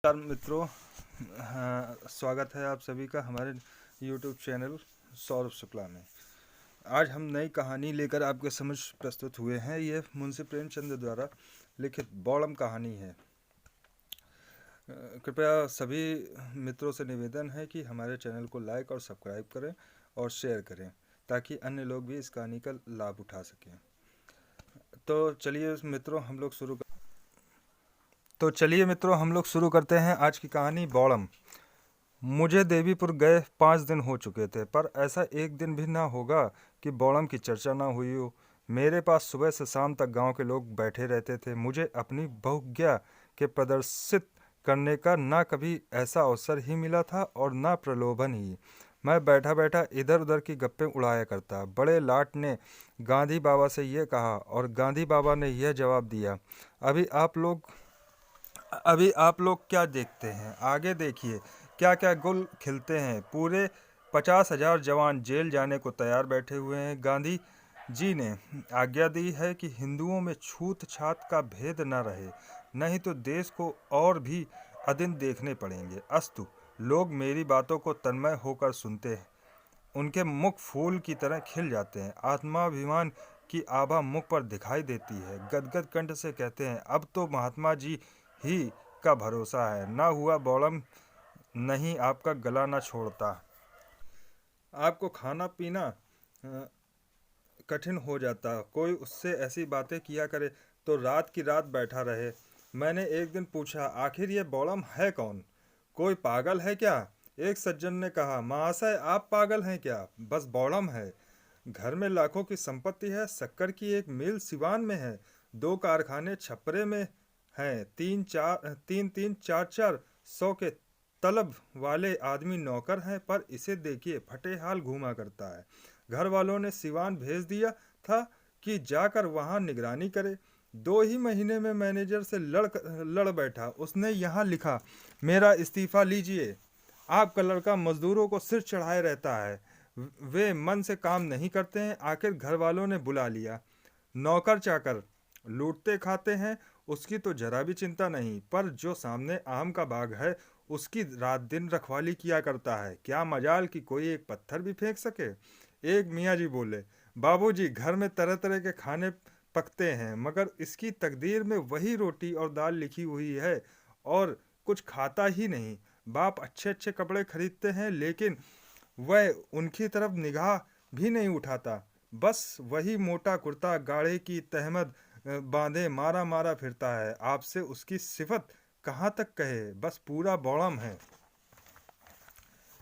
नमस्कार मित्रों। हाँ, स्वागत है आप सभी का हमारे YouTube चैनल सौरभ शुक्ला में। आज हम नई कहानी लेकर आपके समक्ष प्रस्तुत हुए हैं। यह मुंशी प्रेमचंद द्वारा लिखित बॉलम कहानी है। कृपया सभी मित्रों से निवेदन है कि हमारे चैनल को लाइक और सब्सक्राइब करें और शेयर करें ताकि अन्य लोग भी इस कहानी का लाभ उठा सकें। तो चलिए मित्रों हम लोग शुरू करते हैं आज की कहानी बॉलम। मुझे देवीपुर गए 5 दिन हो चुके थे, पर ऐसा एक दिन भी ना होगा कि बॉलम की चर्चा ना हुई हो। मेरे पास सुबह से शाम तक गांव के लोग बैठे रहते थे। मुझे अपनी बहुज्ञा के प्रदर्शित करने का ना कभी ऐसा अवसर ही मिला था और ना प्रलोभन ही। मैं बैठा बैठा इधर उधर की गप्पें उड़ाया करता। बड़े लाट ने गांधी बाबा से ये कहा और गांधी बाबा ने यह जवाब दिया। अभी आप लोग क्या देखते हैं, आगे देखिए क्या क्या गुल खिलते हैं। पूरे 50,000 जवान जेल जाने को तैयार बैठे हुए हैं। गांधी जी ने आज्ञा दी है कि हिंदुओं में छूत छात का भेद न रहे, नहीं तो देश को और भी अदिन देखने पड़ेंगे। अस्तु, लोग मेरी बातों को तन्मय होकर सुनते हैं। उनके मुख फूल की तरह खिल जाते हैं। आत्माभिमान की आभा मुख पर दिखाई देती है। गदगद कंठ से कहते हैं, अब तो महात्मा जी ही का भरोसा है। ना हुआ बॉलम नहीं आपका गला ना छोड़ता। आपको खाना पीना कठिन हो जाता। कोई उससे ऐसी बातें किया करे तो रात की रात बैठा रहे। मैंने एक दिन पूछा, आखिर ये बॉलम है कौन? कोई पागल है क्या? एक सज्जन ने कहा, महाशय आप पागल हैं क्या? बस बॉलम है। घर में लाखों की संपत्ति है। शक्कर की एक मिल सिवान में है। 2 कारखाने छपरे में हैं। तीन तीन चार चार सौ के तलब वाले आदमी नौकर हैं, पर इसे देखिए फटे हाल घूमा करता है। घर वालों ने सिवान भेज दिया था कि जाकर वहां निगरानी करे। 2 ही महीने में मैनेजर से लड़ बैठा। उसने यहाँ लिखा, मेरा इस्तीफा लीजिए। आपका लड़का मजदूरों को सिर चढ़ाए रहता है। वे मन से काम नहीं करते हैं। आखिर घर वालों ने बुला लिया। नौकर चाकर लूटते खाते हैं, उसकी तो जरा भी चिंता नहीं, पर जो सामने आम का बाग है उसकी रात दिन रखवाली किया करता है। क्या मजाल कि कोई एक पत्थर भी फेंक सके। एक मियाँ जी बोले, बाबूजी घर में तरह तरह के खाने पकते हैं, मगर इसकी तकदीर में वही रोटी और दाल लिखी हुई है और कुछ खाता ही नहीं। बाप अच्छे अच्छे कपड़े खरीदते हैं, लेकिन वह उनकी तरफ निगाह भी नहीं उठाता। बस वही मोटा कुर्ता गाढ़े की तहमद बांधे मारा मारा फिरता है। आपसे उसकी सिफत कहाँ तक कहे, बस पूरा बौड़म है।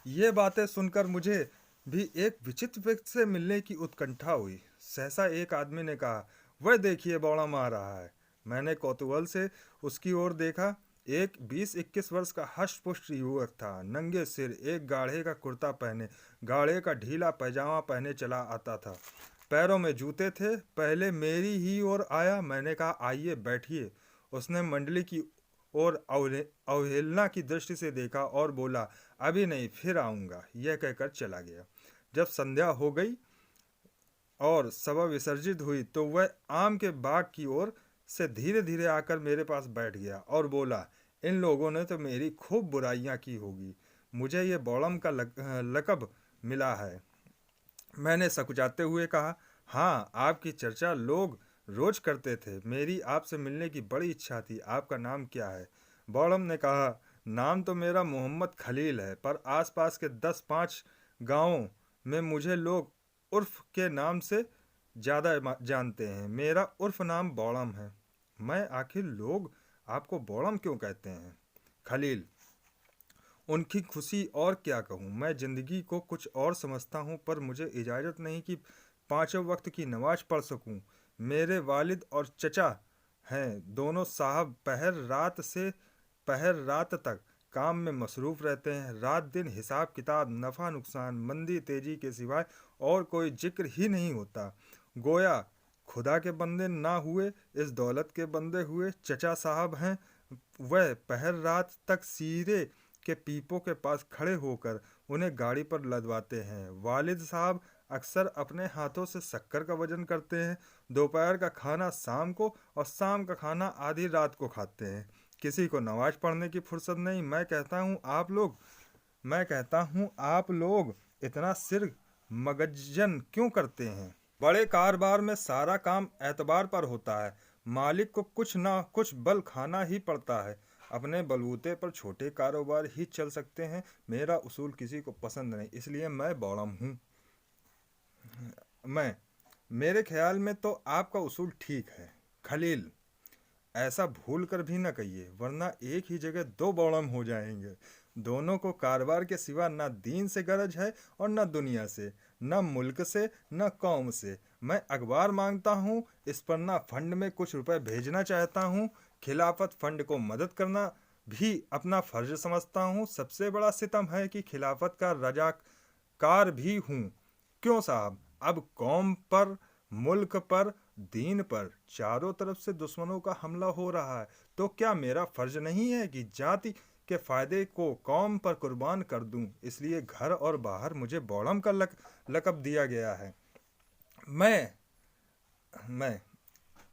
ये बातें सुनकर मुझे भी एक विचित्र व्यक्ति से मिलने की उत्कंठा हुई। सहसा एक आदमी ने कहा, वह देखिए बौड़म आ रहा है। मैंने कौतूहल से उसकी ओर देखा। एक 20-21 वर्ष का हष्ट-पुष्ट युवक था। नंगे सिर, एक गाढ़े का कुर्ता पहने, गाढ़े का ढीला पैजामा पहने चला आता था। पैरों में जूते थे। पहले मेरी ही ओर आया। मैंने कहा, आइए बैठिए। उसने मंडली की ओर अवहेलना की दृष्टि से देखा और बोला, अभी नहीं, फिर आऊँगा। यह कहकर चला गया। जब संध्या हो गई और सभा विसर्जित हुई तो वह आम के बाग की ओर से धीरे धीरे आकर मेरे पास बैठ गया और बोला, इन लोगों ने तो मेरी खूब बुराइयां की होगी। मुझे ये बौड़म का लकब मिला है। मैंने सकुचाते हुए कहा, हाँ, आपकी चर्चा लोग रोज करते थे। मेरी आपसे मिलने की बड़ी इच्छा थी। आपका नाम क्या है? बौड़म ने कहा, नाम तो मेरा मोहम्मद खलील है, पर आसपास के 10-5 गांवों में मुझे लोग उर्फ के नाम से ज़्यादा जानते हैं। मेरा उर्फ नाम बौड़म है। मैं, आखिर लोग आपको बौड़म क्यों कहते हैं? खलील, उनकी खुशी और क्या कहूँ। मैं ज़िंदगी को कुछ और समझता हूँ, पर मुझे इजाज़त नहीं कि 5 वक्त की नमाज पढ़ सकूँ। मेरे वालिद और चचा हैं, दोनों साहब पहर रात तक काम में मसरूफ़ रहते हैं। रात दिन हिसाब किताब, नफ़ा नुकसान, मंदी तेजी के सिवाय और कोई जिक्र ही नहीं होता। गोया खुदा के बंदे ना हुए, इस दौलत के बंदे हुए। चचा साहब हैं, वह पहर रात तक सीरे के पीपों के पास खड़े होकर उन्हें गाड़ी पर लदवाते हैं। वालिद साहब अक्सर अपने हाथों से शक्कर का वजन करते हैं। दोपहर का खाना शाम को और शाम का खाना आधी रात को खाते हैं। किसी को नमाज पढ़ने की फुर्सत नहीं। मैं कहता हूँ आप लोग इतना सिर मगजन क्यों करते हैं? बड़े कारोबार में सारा काम एतबार पर होता है। मालिक को कुछ ना कुछ बल खाना ही पड़ता है। अपने बलबूते पर छोटे कारोबार ही चल सकते हैं। मेरा उसूल किसी को पसंद नहीं, इसलिए मैं बौड़म हूँ। मैं मेरे ख्याल में तो आपका उसूल ठीक है खलील। ऐसा भूल कर भी न कहिए, वरना एक ही जगह दो बौड़म हो जाएंगे। दोनों को कारोबार के सिवा न दीन से गरज है और न दुनिया से, न मुल्क से, न कौम से। मैं अखबार मांगता हूँ, इस पर न फंड में कुछ रुपए भेजना चाहता हूँ। खिलाफत फंड को मदद करना भी अपना फर्ज समझता हूँ। सबसे बड़ा सितम है कि खिलाफत का रजाकार भी हूँ। क्यों साहब, अब कौम पर, मुल्क पर, दीन पर चारों तरफ से दुश्मनों का हमला हो रहा है, तो क्या मेरा फर्ज नहीं है कि जाति के फायदे को कौम पर कुर्बान कर दूं? इसलिए घर और बाहर मुझे बौड़म का लकब दिया गया है। मैं मैं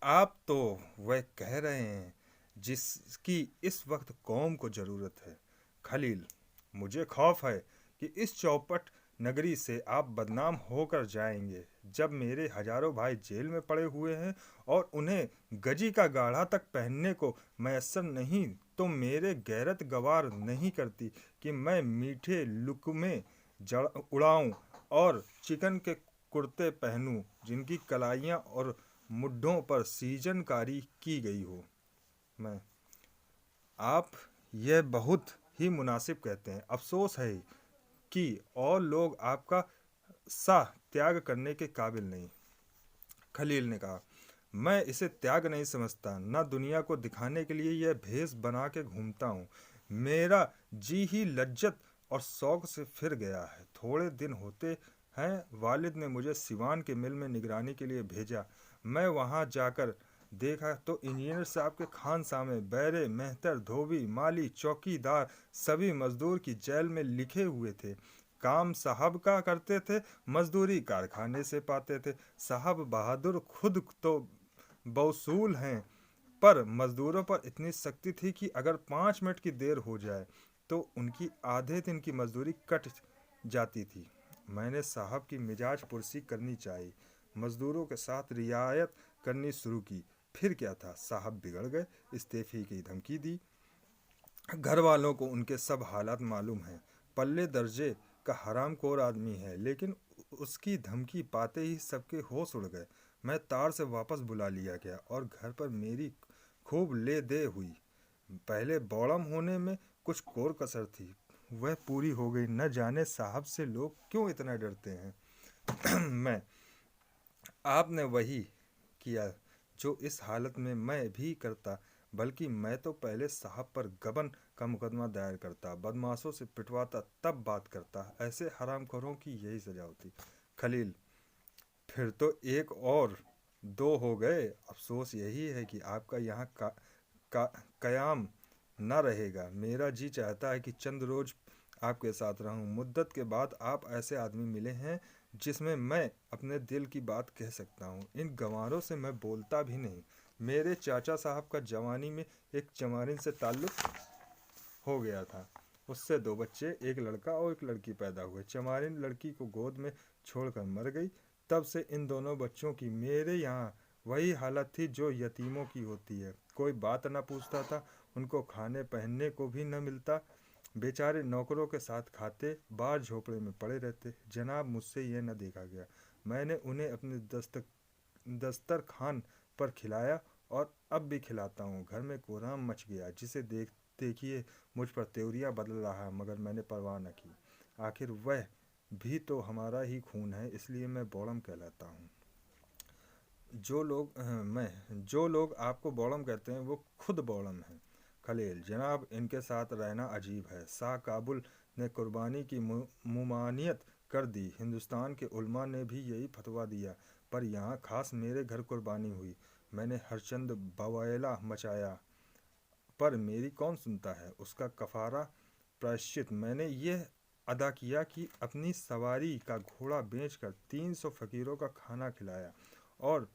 आप तो वह कह रहे हैं जिसकी इस वक्त कौम को जरूरत है। खलील, मुझे खौफ है कि इस चौपट नगरी से आप बदनाम होकर जाएंगे। जब मेरे हजारों भाई जेल में पड़े हुए हैं और उन्हें गजी का गाढ़ा तक पहनने को मैसर नहीं, तो मेरे गैरत गवार नहीं करती कि मैं मीठे लुकमे उड़ाऊं और चिकन के कुर्ते पहनूं जिनकी कलाइयाँ और मुड्ढों पर सीजनकारी की गई हो। मैं आप यह बहुत ही मुनासिब कहते हैं। अफसोस है कि और लोग आपका सा त्याग करने के काबिल नहीं। खलील ने कहा, मैं इसे त्याग नहीं समझता। न दुनिया को दिखाने के लिए यह भेष बना के घूमता हूँ। मेरा जी ही लज्जत और शौक से फिर गया है। थोड़े दिन होते हैं वालिद ने मुझे सिवान के मिल में निगरानी के लिए भेजा। मैं वहाँ जाकर देखा तो इंजीनियर साहब के खानसामे बैरे, मेहतर, धोबी, माली, चौकीदार सभी मजदूर की जेल में लिखे हुए थे। काम साहब का करते थे, मजदूरी कारखाने से पाते थे। साहब बहादुर खुद तो बौसूल हैं, पर मजदूरों पर इतनी सख्ती थी कि अगर 5 मिनट की देर हो जाए तो उनकी आधे दिन की मजदूरी कट जाती थी। मैंने साहब की मिजाज पुरसी करनी चाहिए, मजदूरों के साथ रियायत करनी शुरू की। फिर क्या था, साहब बिगड़ गए, इस्तीफे की धमकी दी। घर वालों को उनके सब हालात मालूम हैं। पल्ले दर्जे का हरामखोर आदमी है, लेकिन उसकी धमकी पाते ही सबके होश उड़ गए। मैं तार से वापस बुला लिया गया और घर पर मेरी खूब ले दे हुई। पहले बौड़म होने में कुछ कोर कसर थी, वह पूरी हो गई। न जाने साहब से लोग क्यों इतना डरते हैं। मैं आपने वही किया जो इस हालत में मैं भी करता, बल्कि मैं तो पहले साहब पर गबन का मुकदमा दायर करता, बदमाशों से पिटवाता, तब बात करता। ऐसे हरामखोरों की यही सजा होती। खलील, फिर तो एक और दो हो गए। अफसोस यही है कि आपका यहाँ का कयाम न रहेगा। मेरा जी चाहता है कि चंद रोज आपके साथ रहूं। मुद्दत के बाद आप ऐसे आदमी मिले हैं जिसमें मैं अपने दिल की बात कह सकता हूँ। इन गंवारों से मैं बोलता भी नहीं। मेरे चाचा साहब का जवानी में एक चमारिन से ताल्लुक़ हो गया था। उससे 2 बच्चे, एक लड़का और एक लड़की पैदा हुए। चमारिन लड़की को गोद में छोड़कर मर गई। तब से इन दोनों बच्चों की मेरे यहाँ वही हालत थी जो यतीमों की होती है। कोई बात न पूछता था, उनको खाने पहनने को भी न मिलता। बेचारे नौकरों के साथ खाते, बाहर झोपड़े में पड़े रहते। जनाब, मुझसे यह न देखा गया। मैंने उन्हें अपने दस्तरखान पर खिलाया और अब भी खिलाता हूँ। घर में कोहराम मच गया, जिसे देखिए मुझ पर त्योरियां बदल रहा है, मगर मैंने परवाह न की। आखिर वह भी तो हमारा ही खून है, इसलिए मैं बौड़म कहलाता हूँ। जो लोग आपको बौड़म कहते हैं वो खुद बौड़म हैं। खलील, जनाब, इनके साथ रहना अजीब है। शाह काबुल ने कुर्बानी की मुमानियत कर दी। हिंदुस्तान के उलमा ने भी यही फतवा दिया, पर यहाँ खास मेरे घर कुर्बानी हुई। मैंने हरचंद बवायला मचाया, पर मेरी कौन सुनता है। उसका कफारा प्रायश्चित मैंने यह अदा किया कि अपनी सवारी का घोड़ा बेचकर 300 फकीरों का खाना खिलाया और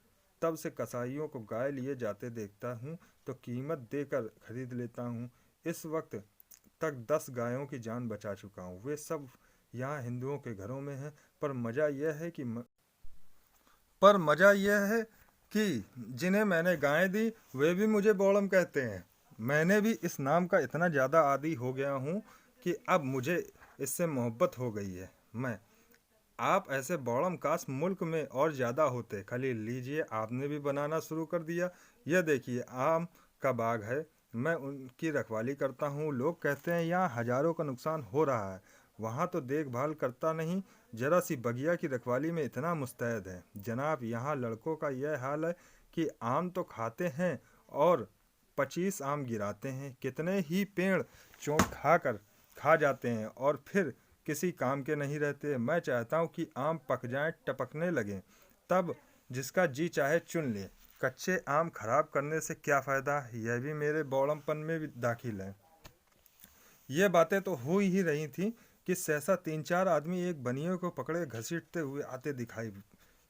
तब से कसाईयों को गाय लिए जाते देखता हूँ तो कीमत देकर खरीद लेता हूँ। इस वक्त तक 10 गायों की जान बचा चुका हूँ। वे सब यहाँ हिंदुओं के घरों में हैं। पर मज़ा यह है कि जिन्हें मैंने गायें दी वे भी मुझे बौड़म कहते हैं। मैंने भी इस नाम का इतना ज़्यादा आदी हो गया हूँ कि अब मुझे इससे मोहब्बत हो गई है। मैं आप ऐसे बौड़म काश मुल्क में और ज़्यादा होते। खलील, लीजिए, आपने भी बनाना शुरू कर दिया। यह देखिए, आम का बाग है। मैं उनकी रखवाली करता हूँ। लोग कहते हैं यहाँ हजारों का नुकसान हो रहा है। वहाँ तो देखभाल करता नहीं, जरा सी बगिया की रखवाली में इतना मुस्तैद है। जनाब, यहाँ लड़कों का यह हाल है कि आम तो खाते हैं और 25 आम गिराते हैं। कितने ही पेड़ चोंच खाकर खा जाते हैं और फिर किसी काम के नहीं रहते। मैं चाहता हूँ कि आम पक जाएं, टपकने लगें, तब जिसका जी चाहे चुन ले। कच्चे आम खराब करने से क्या फ़ायदा? यह भी मेरे बौड़मपन में भी दाखिल है। ये बातें तो हो ही रही थी कि सहसा 3-4 आदमी एक बनिए को पकड़े घसीटते हुए आते दिखाई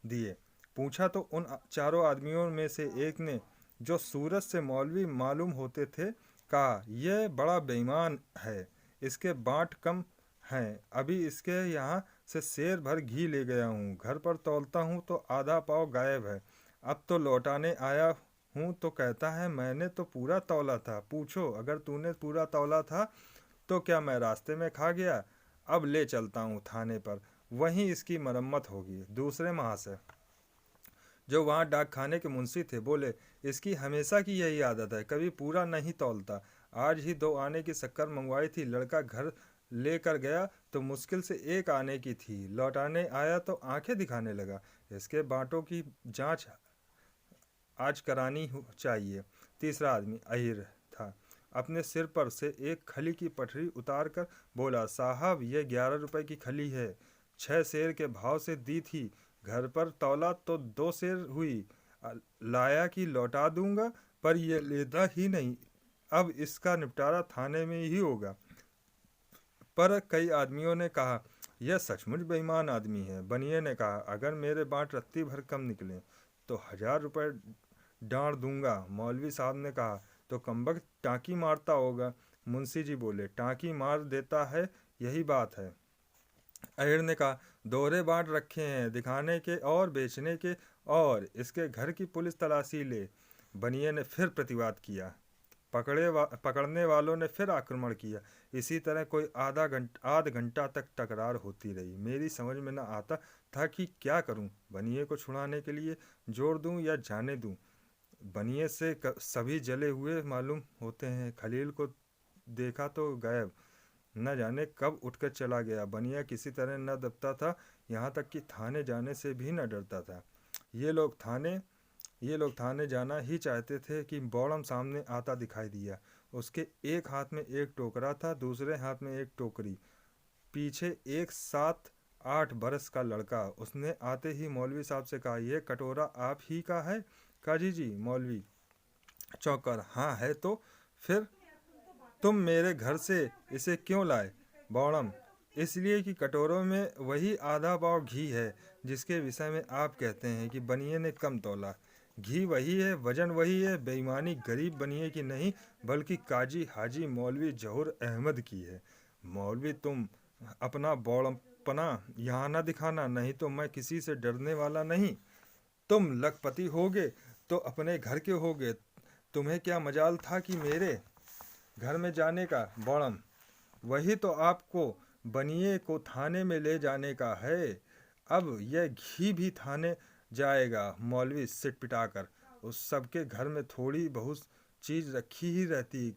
दिए। पूछा तो उन चारों आदमियों में से एक ने, जो सूरत से मौलवी मालूम होते थे, कहा, यह बड़ा बेईमान है, इसके बाँट कम हैं। अभी इसके यहाँ से सेर भर घी ले गया हूँ, घर पर तौलता हूँ तो आधा पाव गायब है। अब तो लौटाने आया हूँ तो कहता है मैंने तो पूरा तौला था। पूछो, अगर तूने पूरा तौला था तो क्या मैं रास्ते में खा गया? अब ले चलता हूँ थाने पर, वहीं इसकी मरम्मत होगी। दूसरे महाशय, जो वहाँ डाक खाने के मुंशी थे, बोले, इसकी हमेशा की यही आदत है, कभी पूरा नहीं तौलता। आज ही 2 आने की शक्कर मंगवाई थी, लड़का घर लेकर गया तो मुश्किल से 1 आने की थी, लौटाने आया तो आंखें दिखाने लगा। इसके बाँटों की जांच आज करानी चाहिए। तीसरा आदमी अहिर था। अपने सिर पर से एक खली की पटरी उतार कर बोला, साहब, यह 11 रुपए की खली है, 6 सेर के भाव से दी थी। घर पर तौला तो 2 सेर हुई। लाया कि लौटा दूंगा, पर यह लेता ही नहीं। अब इसका निपटारा थाने में ही होगा। पर कई आदमियों ने कहा, यह सचमुच बेईमान आदमी है। बनिए ने कहा, अगर मेरे बाँट रत्ती भर कम निकले तो 1000 रुपये डांड दूंगा। मौलवी साहब ने कहा, तो कमबख्त टाँकी मारता होगा। मुंशी जी बोले, टाँकी मार देता है, यही बात है। अहिर ने कहा, दोहरे बाँट रखे हैं, दिखाने के और बेचने के, और इसके घर की पुलिस तलाशी ले। बनिए ने फिर प्रतिवाद किया। पकड़ने वालों ने फिर आक्रमण किया। इसी तरह कोई आध घंटा तक तकरार होती रही। मेरी समझ में न आता था कि क्या करूं। बनिए को छुड़ाने के लिए जोर दूं या जाने दूं। बनिए से सभी जले हुए मालूम होते हैं। खलील को देखा तो गायब, न जाने कब उठकर चला गया। बनिया किसी तरह न दबता था, यहाँ तक कि थाने जाने से भी न डरता था। ये लोग थाने जाना ही चाहते थे कि बौड़म सामने आता दिखाई दिया। उसके एक हाथ में एक टोकरा था, दूसरे हाथ में एक टोकरी। पीछे एक 7-8 बरस का लड़का। उसने आते ही मौलवी साहब से कहा, यह कटोरा आप ही का है? काजी जी। मौलवी चौंकर, हाँ है तो फिर तुम मेरे घर से इसे क्यों लाए? बौड़म, इसलिए कि कटोरों में वही आधा पाव घी है जिसके विषय में आप कहते हैं कि बनिए ने कम तौला। घी वही है, वजन वही है। बेईमानी गरीब बनिए की नहीं, बल्कि काजी हाजी मौलवी जहूर अहमद की है। मौलवी, तुम अपना बौड़पना यहाँ न दिखाना, नहीं तो मैं किसी से डरने वाला नहीं। तुम लखपति होगे तो अपने घर के होगे। तुम्हें क्या मजाल था कि मेरे घर में जाने का? बौड़म, वही तो आपको बनिए को थाने में ले जाने का है। अब यह घी भी थाने जाएगा। मौलवी सिट पिटाकर, उस सबके घर में थोड़ी बहुत चीज़ रखी ही रहती।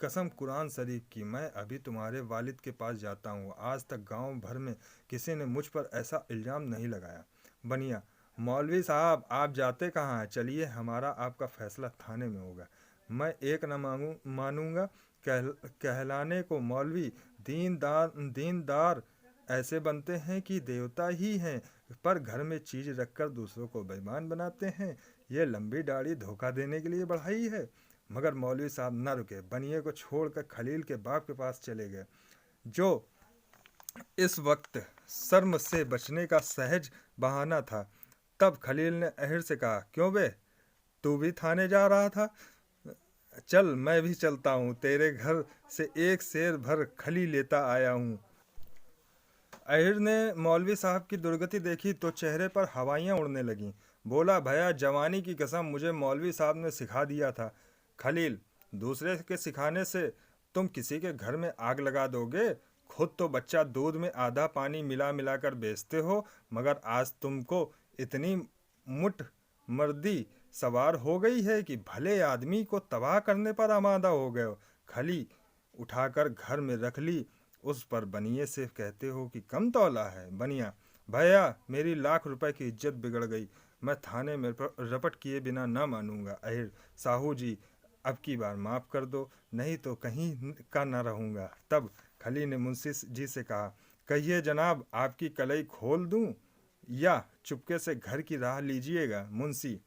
कसम कुरान शरीफ की, मैं अभी तुम्हारे वालिद के पास जाता हूँ। आज तक गांव भर में किसी ने मुझ पर ऐसा इल्ज़ाम नहीं लगाया। बनिया, मौलवी साहब, आप जाते कहाँ हैं? चलिए, हमारा आपका फैसला थाने में होगा। मैं एक न मानूंगा। कहलाने को मौलवी दीनदार ऐसे बनते हैं कि देवता ही हैं, पर घर में चीज़ रखकर दूसरों को बेईमान बनाते हैं। ये लंबी दाढ़ी धोखा देने के लिए बढ़ाई है। मगर मौलवी साहब न रुके। बनिए को छोड़कर खलील के बाप के पास चले गए, जो इस वक्त शर्म से बचने का सहज बहाना था। तब खलील ने अहिर से कहा, क्यों बे, तू भी थाने जा रहा था? चल मैं भी चलता हूँ, तेरे घर से एक शेर भर खली लेता आया हूँ। अहिर ने मौलवी साहब की दुर्गति देखी तो चेहरे पर हवाइयाँ उड़ने लगीं। बोला, भैया जवानी की कसम, मुझे मौलवी साहब ने सिखा दिया था। खलील, दूसरे के सिखाने से तुम किसी के घर में आग लगा दोगे? खुद तो बच्चा दूध में आधा पानी मिला मिला कर बेचते हो, मगर आज तुमको इतनी मुठ मर्दी सवार हो गई है कि भले आदमी को तबाह करने पर आमादा हो गए हो। खली उठाकर घर में रख ली, उस पर बनिए से कहते हो कि कम तौला है। बनिया, भैया मेरी लाख रुपए की इज्जत बिगड़ गई, मैं थाने में रपट किए बिना ना मानूंगा। अहिर, साहू जी अब की बार माफ़ कर दो, नहीं तो कहीं का ना रहूंगा। तब खली ने मुंशी जी से कहा, कहिए जनाब, आपकी कलई खोल दूं या चुपके से घर की राह लीजिएगा? मुंशी,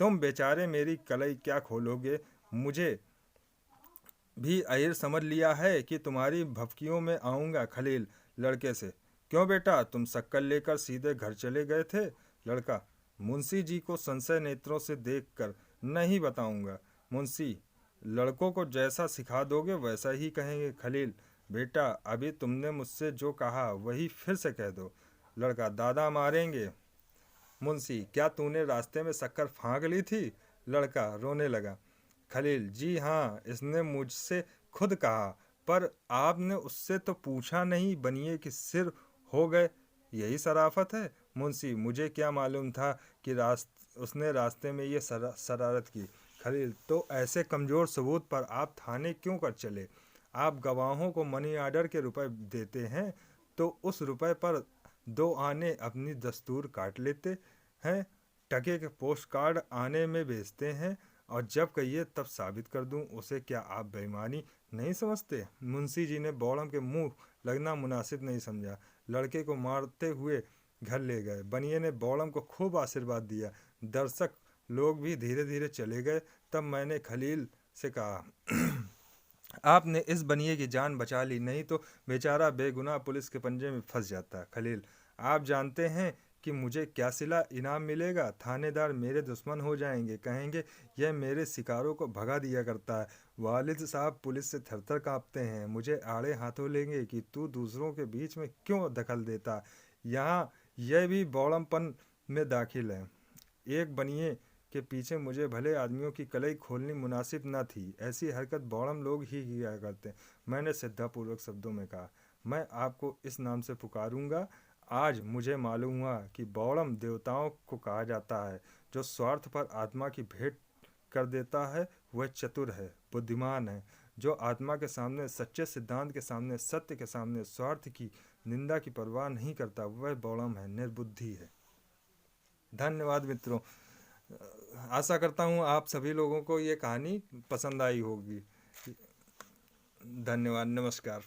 तुम बेचारे मेरी कलई क्या खोलोगे, मुझे भी अहिर समझ लिया है कि तुम्हारी भफकियों में आऊँगा। खलील लड़के से, क्यों बेटा, तुम शक्कर लेकर सीधे घर चले गए थे? लड़का, मुंशी जी को संशय नेत्रों से देखकर, नहीं बताऊंगा। मुंशी, लड़कों को जैसा सिखा दोगे वैसा ही कहेंगे। खलील, बेटा अभी तुमने मुझसे जो कहा वही फिर से कह दो। लड़का, दादा मारेंगे। मुंशी, क्या तूने रास्ते में शक्कर फाँक ली थी? लड़का रोने लगा। खलील, जी हाँ, इसने मुझसे खुद कहा, पर आपने उससे तो पूछा नहीं, बनिए कि सिर हो गए, यही शराफत है। मुंशी, मुझे क्या मालूम था कि उसने रास्ते में ये शरारत की। खलील, तो ऐसे कमज़ोर सबूत पर आप थाने क्यों कर चले? आप गवाहों को मनी आर्डर के रुपए देते हैं तो उस रुपए पर 2 आने अपनी दस्तूर काट लेते हैं, टके के पोस्ट कार्ड आने में बेचते हैं, और जब कहिए तब साबित कर दूं उसे। क्या आप बेईमानी नहीं समझते? मुंशी जी ने बौड़म के मुंह लगना मुनासिब नहीं समझा, लड़के को मारते हुए घर ले गए। बनिए ने बौड़म को खूब आशीर्वाद दिया। दर्शक लोग भी धीरे धीरे चले गए। तब मैंने खलील से कहा, आपने इस बनिए की जान बचा ली, नहीं तो बेचारा बेगुनाह पुलिस के पंजे में फंस जाता। खलील, आप जानते हैं कि मुझे क्या सिला इनाम मिलेगा? थानेदार मेरे दुश्मन हो जाएंगे, कहेंगे यह मेरे शिकारों को भगा दिया करता है। वालिद साहब पुलिस से थरथर कांपते हैं, मुझे आड़े हाथों लेंगे कि तू दूसरों के बीच में क्यों दखल देता। यहाँ यह भी बौड़मपन में दाखिल है। एक बनिए के पीछे मुझे भले आदमियों की कलई खोलनी मुनासिब न थी, ऐसी हरकत बौड़म लोग ही किया करते। मैंने श्रद्धापूर्वक शब्दों में कहा, मैं आपको इस नाम से पुकारूंगा। आज मुझे मालूम हुआ कि बौड़म देवताओं को कहा जाता है। जो स्वार्थ पर आत्मा की भेंट कर देता है वह चतुर है, बुद्धिमान है। जो आत्मा के सामने, सच्चे सिद्धांत के सामने, सत्य के सामने स्वार्थ की निंदा की परवाह नहीं करता, वह बौड़म है, निर्बुद्धि है। धन्यवाद मित्रों। आशा करता हूँ आप सभी लोगों को ये कहानी पसंद आई होगी। धन्यवाद, नमस्कार।